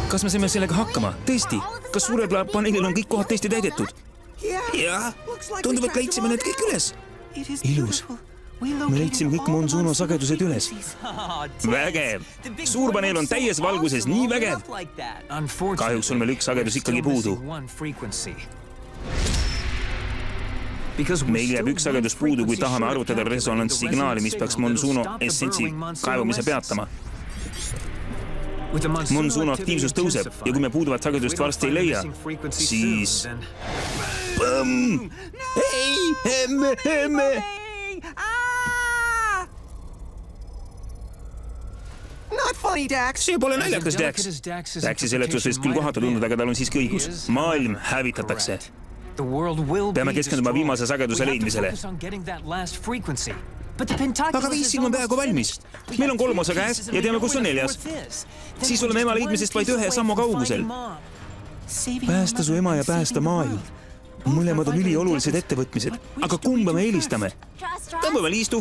Kas me saime sellega hakkama? Tõesti? Kas suurel paneelil on kõik kohad tõesti täidetud? Jah, tundub, et leidsime need kõik üles. Ilus. Me leidsime kõik Monsuno sagedused üles. Vägev! Suurpaneel on täies valguses, nii vägev! Kahjuks on meil üks sagedus ikkagi puudu. Meil jääb üks sagedus puudu, kui tahame arvutada resonantssignaali, mis peaks Monsuno essentsi kaevumise peatama. Monsuno aktiivsus tõuseb ja kui me puuduvat sagedust varsti ei leia, siis... Põmm! Ei! Emme! See pole naljakas, Dax. Daxi seletus võis küll kohata tunduda, aga tal on siiski õigus. Maailm hävitatakse. Peame keskenduma viimase sageduse leidmisele. Aga 5 silm on peaaegu valmis. Meil on 3 osa käes ja teame, kus on 4. Siis oleme ema leidmisest vaid 1 sammu kaugusel. Päästa su ema ja päästa maailm. Mõlemad on üliolulised ettevõtmised. Aga kumba me eelistame? Tõmbame liistu,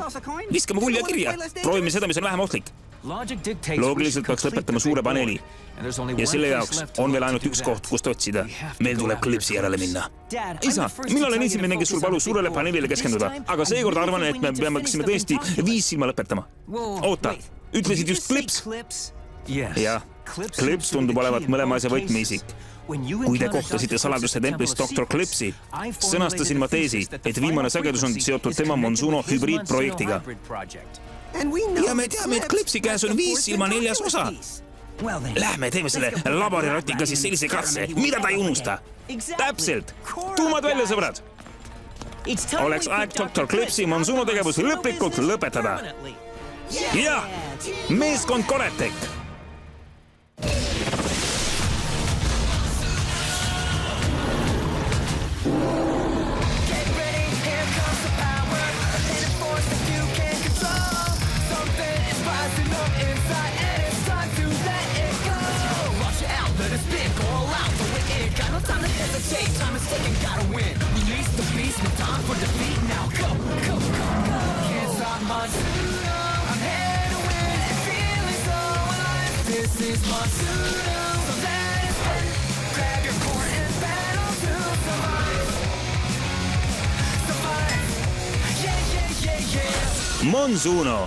viskame kulja kirja. Proovime seda, mis on vähem ohtlik. Loogiliselt peaks lõpetama suure paneeli. Ja selle jaoks on veel ainult üks koht, kust otsida. Meil tuleb Klipsi järele minna. Isa, mina olen esimene, kes sul palus suurele paneelile keskenduda. Aga seekord arvan, et me peaksime tõesti 5 silma lõpetama. Oota, ütlesid just Klips? Jah, Klips tundub olevat mõlema asja võtmeisik. Kui te kohtasite saladuste templis Dr. Klipsi, sõnastasin ma teesi, et viimane sagedus on seotud tema Monsuno hübriidprojektiga. Ja me teame, et Klipsi käes on 5 silma 4. osa. Lähme teeme selle laborirotiga siis sellise katse, mida ta ei unusta. Täpselt! Tuumad välja, sõbrad! Oleks aeg Dr. Klipsi Monsuno tegevus lõplikult lõpetada. Ja! Meeskond Koretek! Monsuno!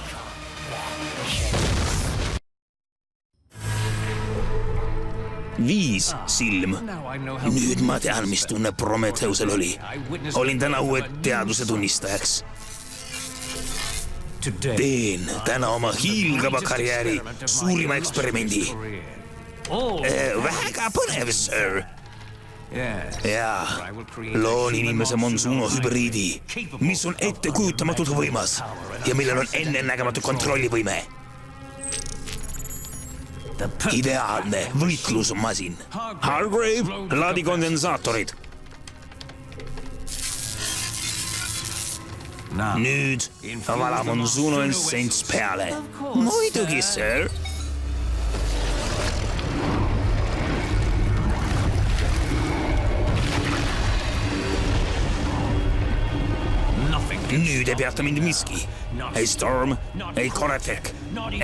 Viis silm. Nüüd ma tean, mis tunne Prometheusel oli. Olin täna uue teaduse tunnistajaks. Teen täna oma hiilgava karjääri suurima eksperimendi. Väga põnev, sir. Jaa, loon inimese Monsuno hübriidi, mis on ettekujutamatult võimas ja millel on ennenägematu kontrollivõime. Ideaalne võitlusmasin. Hargrave, laadi kondensaatorid. Nüüd vala Monsuno essents peale. Muidugi, sir. Nüüd ei peata mind miski. Ei Storm, ei Koretek,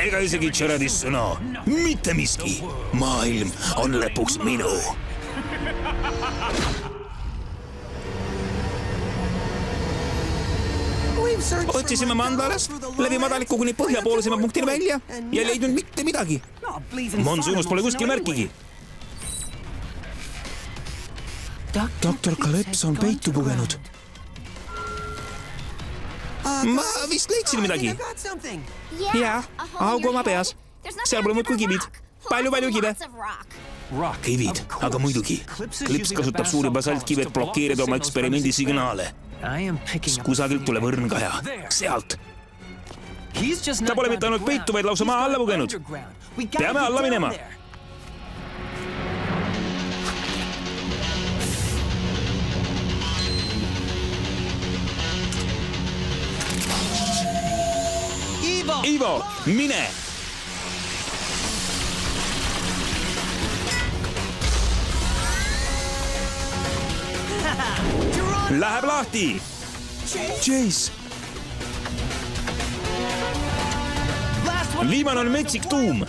ega isegi Jaredis sõna. Mitte miski. Maailm on lõpuks minu. Otsisime mandalast, läbi madaliku kuni põhjapoolsema punktini välja ja ei leidnud mitte midagi. Monsunost pole kuskil märkigi. Dr. Klips on peitu pugenud. Ma vist leidsin midagi. Jaa, augu oma peas. Seal pole muudkui kivid. Palju kive. Kivid, aga muidugi. Klips kasutab suuri basaltkive, et blokeerida oma eksperimendi signaale. Kusagilt tuleb õrnkaja. Sealt. Ta pole mitte ainult peitu, vaid lausa maa alla pugenud. Peame alla minema. Ivo, mine! Läheb lahti! Chase! Viimane on metsik tuum!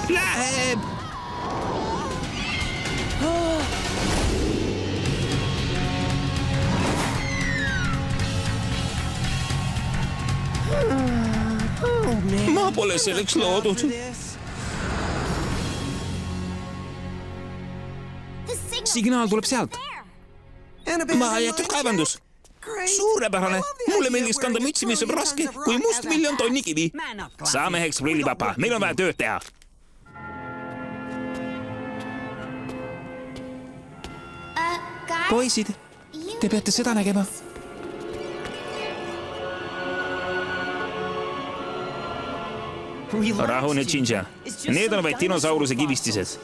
Läheb! Ma pole selleks loodud. Signaal tuleb sealt. Maha jäetud kaevandus. Suurepärane. Mulle meeldiks kanda mütsi, mis on raske kui must 1 000 000 tonni kivi. Saa meheks, prillipapa. Meil on vaja tööd teha. Poisid, te peate seda nägema. Rahune, Jinja. Need on vaid dinosauruse kivistised.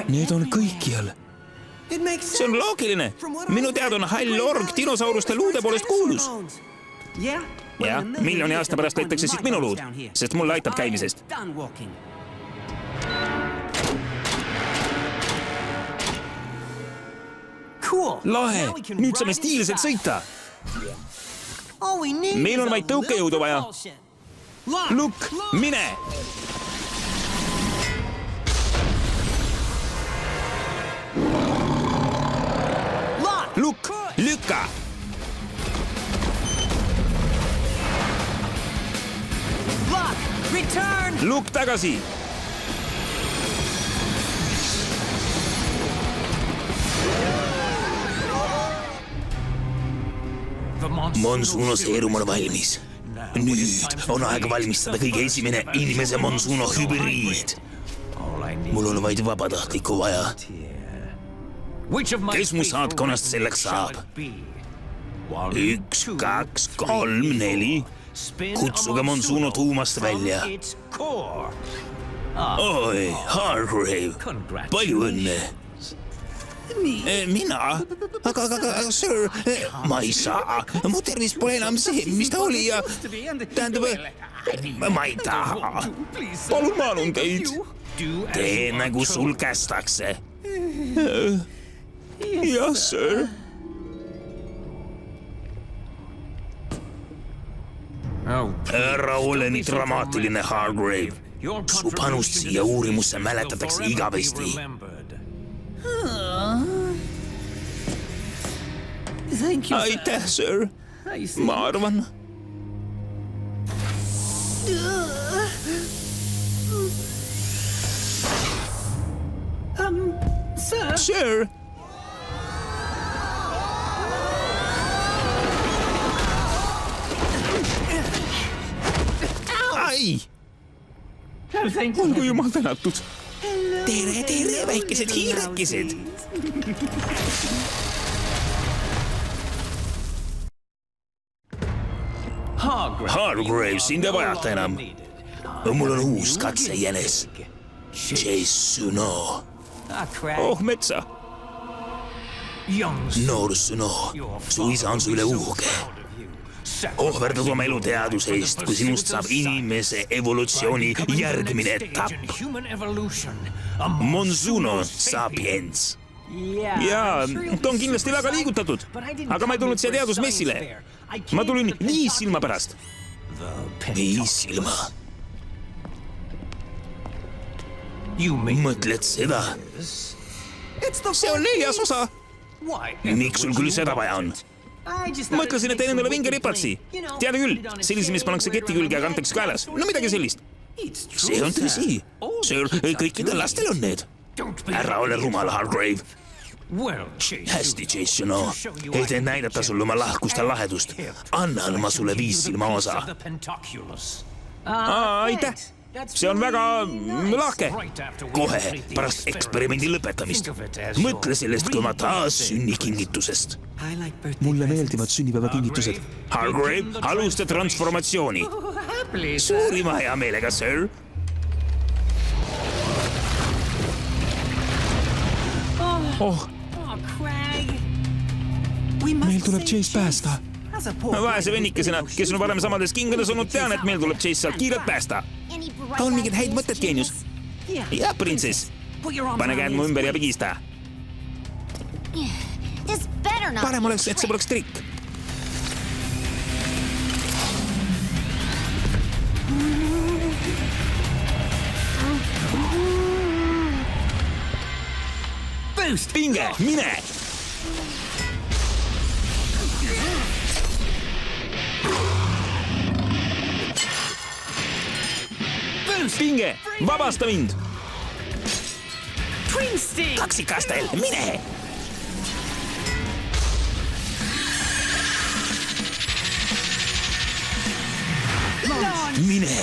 Need on kõikjal. See on loogiline. Minu teada on hall org dinosauruste luude poolest kuulus. Ja, 1 000 000 aasta pärast leitakse siit minu luud, sest mulle aitab käimisest. Lahe, nüüd saame stiilselt sõita. Meil on vaid tõukejõudu vaja. Luke, mine! Luke, lükka! Luke, tagasi! Monsuno seerum on valmis. Nüüd on aeg valmistada kõige esimene inimese Monsuno hübriid. Mul on vaid vabatahtlikku vaja. Kes mu saatkonnast selleks saab? 1, 2, 3, 4. Kutsuge Monsuno tuumast välja. Oi, Hargrave, palju õnne. Mina? Aga, sir, ma ei saa. Mu tervis pole enam see, mis ta oli ja... Tähendab, ma ei taha. Palun teid. Tee nagu sul kästakse. Jah, sir. Ära ole nii dramaatiline, Hargrave. Su panust siia uurimusse mäletatakse igavesti. Aitäh, sir. Ma arvan. Sir. Ai! Olgu jumal tänatud. Tere, väikesed hiirekesed. Hargrave, sind ei vajata enam. Mul on uus katsejänes. J-Suno. Oh, metsa. Noor Suno, su isa on su üle uhke. Ohverdad oma elu teaduse eest, kui sinust saab inimese evolutsiooni järgmine etapp. Monsuno sapiens. Jaa, ta on kindlasti väga liigutatud, aga ma ei tulnud siia teadusmessile. Ma tulin 5 silma pärast. 5 silma? Mõtled seda? See on 4. osa. Miks sul küll seda vaja on? Mõtlesin, et teen endale vinge ripatsi. Teada küll, sellise, mis pannakse keti külge ja kantakse kaelas. No midagi sellist. See on tõsi. Sir, kõikidel lastel on need. Ära ole rumal, Hargrave. Hästi, J-Suno. Ei tee näidata sulle oma lahkust ja lahedust. Annan ma sulle 5 silma osa. Aitäh. See on väga lahke. Kohe pärast eksperimendi lõpetamist. Mõtle sellest, kui ma taas sünnikingitusest. Mulle meeldivad sünnipäevakingitused. Hargrave, alusta transformatsiooni. Suurima hea meelega, sir. Oh. Meil tuleb Chase päästa. Vaese vennikesena, kes on varem samades kingades olnud, tean, et meil tuleb Chase sealt kiirelt päästa. Ta on mingid häid mõtted, geenius. Jah, printsess. Pane käed mu ümber ja pigista. Parem oleks, et see poleks trikk. Pinge, mine! Pinge, vabasta mind! Kaksikastel, mine! Mine!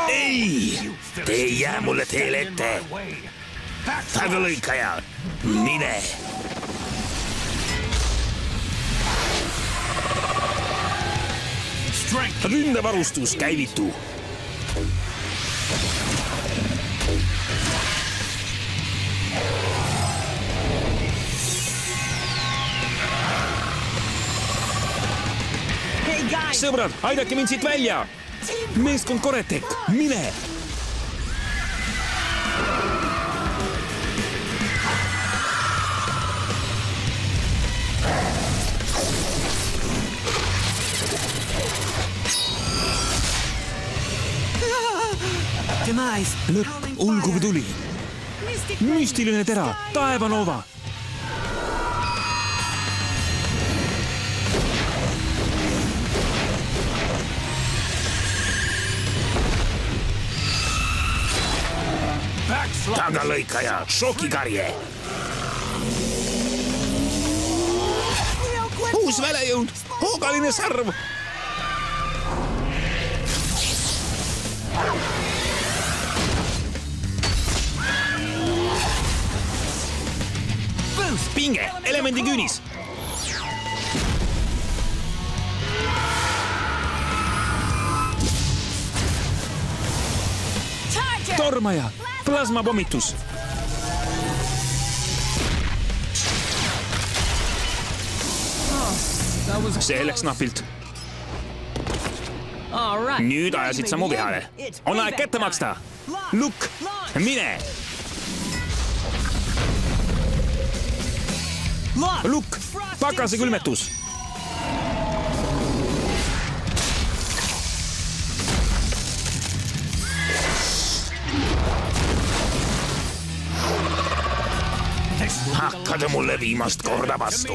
Ei! Te ei jää mulle teele ette! Tagalõikaja, mine! Ründevarustus käivitu! Sõbrad, aidake mind siit välja! Meeskond Koretek, mine! Lõpp, ulguv tuli. Müstiline tera, taevanova. Tagalõikaja, šokikarje. Uus välejõud, hoogaline sarv. Pinge, elemendi küünis. Tormaja, plasmapommitus. See läks napilt. Nüüd ajasid sa mu vihale. On aeg kätte maksta. Lukk, mine! Lukk, pakase külmetus. Hakkade mulle viimast korda vastu.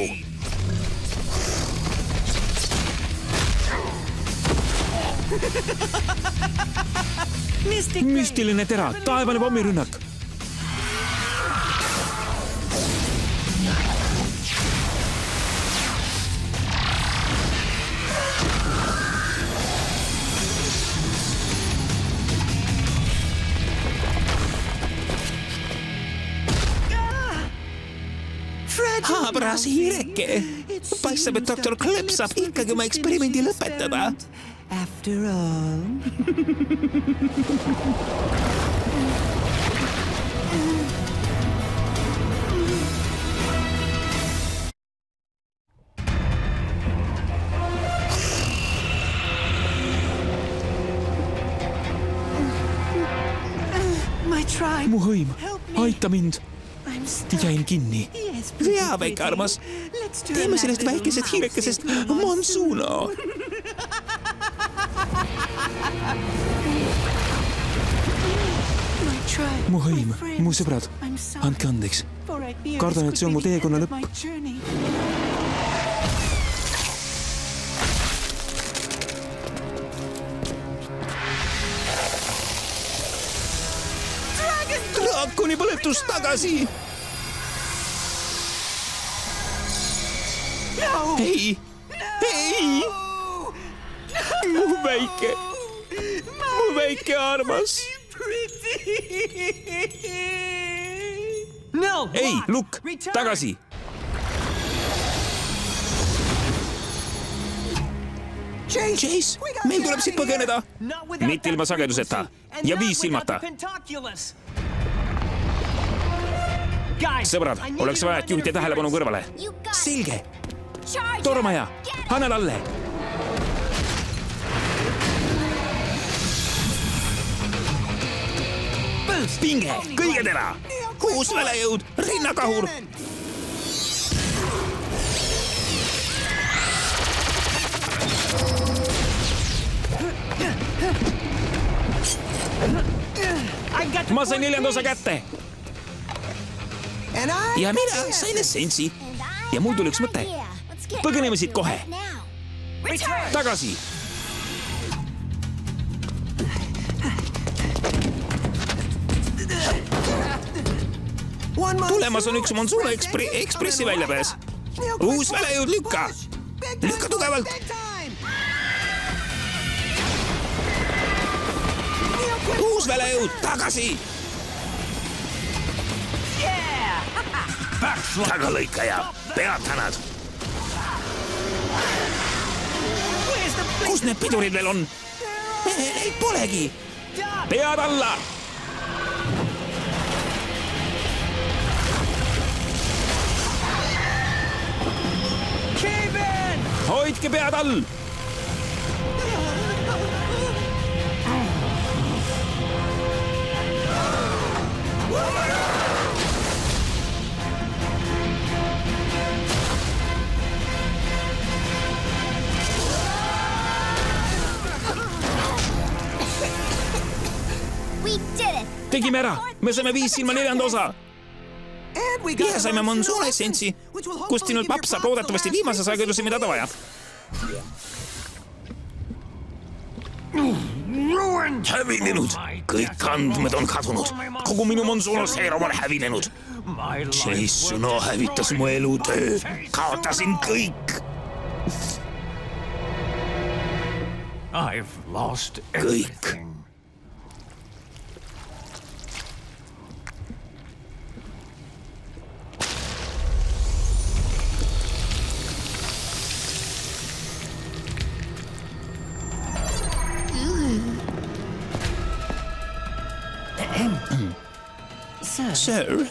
Müstiline tera, taevane pommirünnak. Haabras hiireke. Paistab, et doktor Klepp saab ikkagi oma eksperimendi lõpetada. After all. Mu hõim, aita mind. Jäin kinni. Vea, väike armas. Teeme sellest väikesest hiirekesest Monsuno. Mu hõim, mu sõbrad, andke andeks. Kardan, et see on mu teekonna lõpp. Draakoni põletus tagasi! Ei! Ei! Mu väike armas! Ei, Lukk, tagasi! Chase, meil tuleb siit põgeneda! Mitte ilma sageduseta ja viis silmata! Sõbrad, oleks vaja, et juhite tähelepanu kõrvale. Selge! tormaja, anna talle. Pinge, kõige tera. Uus välejõud, rinnakahur. Ma sain 4. osa kätte. Ja mina sain essentsi. Ja mul tuli üks mõte. Põgeneme siit kohe. Tagasi. Tulemas on üks Monsuno Ekspressi väljapääs. Uus välejõud, lükka. Lükka tugevalt. Uus välejõud, tagasi. Tagalõikaja, peatanad. Kus need pidurid veel on? Neid polegi. Pead alla. Hoidke pead all. Tegime ära, me saime 5 silma 4. osa. Ja saime Monsuno essentsi, kust sinult papp saab loodetavasti viimase sageduse, mida ta vajab. Hävinenud, kõik andmed on kadunud. Kogu minu Monsuno seerum on hävinenud. Jason hävitas mu elutöö, kaotasin kõik. Kõik. Sir?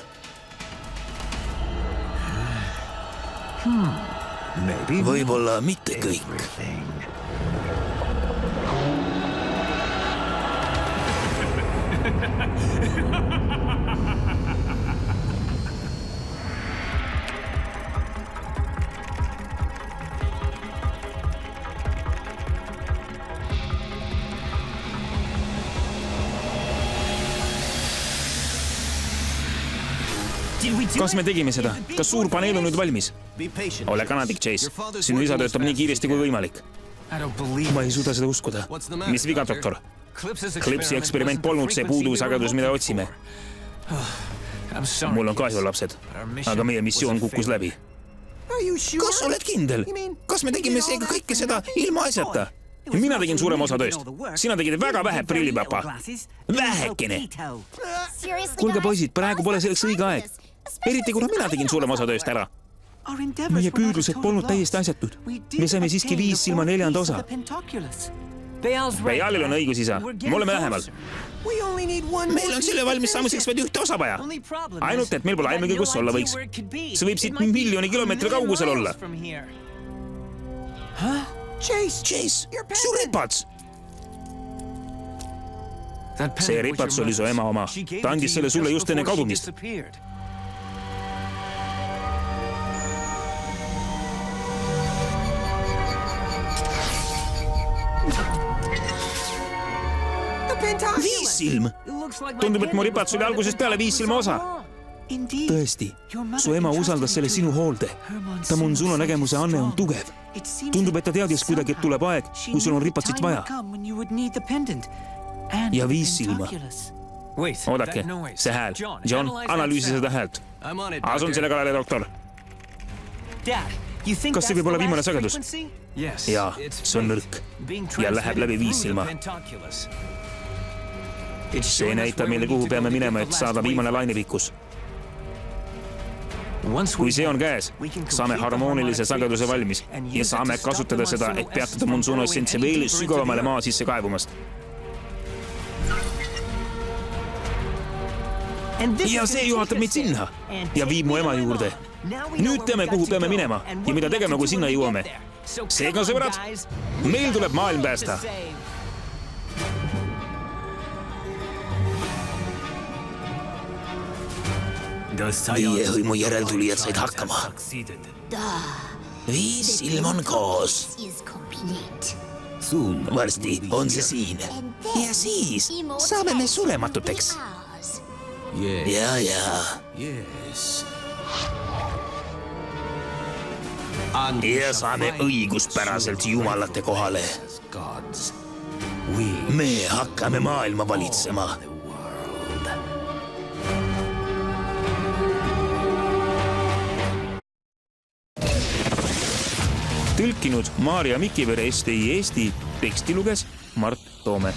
Võib-olla mitte kõik. Kas me tegime seda? Kas suur paneel on nüüd valmis? Ole kanadik, Chase. Sinu isa töötab nii kiiresti kui võimalik. Ma ei suuda seda uskuda. Mis viga, doktor? Klipsi eksperiment polnud see puudusagedus, mida otsime. Mul on kahju, lapsed. Aga meie missioon kukkus läbi. Kas oled kindel? Kas me tegime seega kõike seda ilma asjata? Mina tegin suurema osa tööst. Sina tegid väga vähe, prillipapa. Vähekene. Kuulge, poisid, praegu pole selleks õige aeg. Eriti kuna mina tegin suurema osa tööst ära. Meie püüdlused polnud täiesti asjatud. Me saime siiski 5 silma 4. osa. Bealil on õigus, isa. Me oleme lähemal. Meil on selle valmis saamiseks vaid 1 osa vaja. Ainult, et meil pole aimugi, kus olla võiks. See võib siit 1 miljoni kilomeetri kaugusel olla. Chase, su ripats! See ripats oli su ema oma. Ta andis selle sulle just enne kadumist. Viissilm! Tundub, et mu ripats oli algusest peale 5 silma osa. Tõesti, su ema usaldas selle sinu hoolde. Ta Monsuno nägemuse anne on tugev. Tundub, et ta teadis kuidagi, et tuleb aeg, kui sul on ripatsit vaja. Ja 5 silma. Oodake, see hääl. John, analüüsi seda häält. Asun selle kallale, doktor. Kas see võib olla viimane sagedus? Jaa, see on nõrk. Ja läheb läbi 5 silma. See näitab meile, kuhu peame minema, et saada viimane lainepikkus. Kui see on käes, saame harmoonilise sageduse valmis ja saame kasutada seda, et peatada Monsuno essentsi veel sügavamale maa sisse kaevumast. Ja see juhatab meid sinna ja viib mu ema juurde. nüüd teame, kuhu peame minema ja mida tegema, kui sinna jõuame. Seega, sõbrad, meil tuleb maailm päästa. Meie hõimu järeltulijad said hakkama. 5 silm on koos. Varsti on see siin. Ja siis saame me surematuteks. Ja. Ja saame õiguspäraselt jumalate kohale. Me hakkame maailma valitsema. Tõlkinud Maarja Mikivere STI Eesti, teksti luges Mart Toome.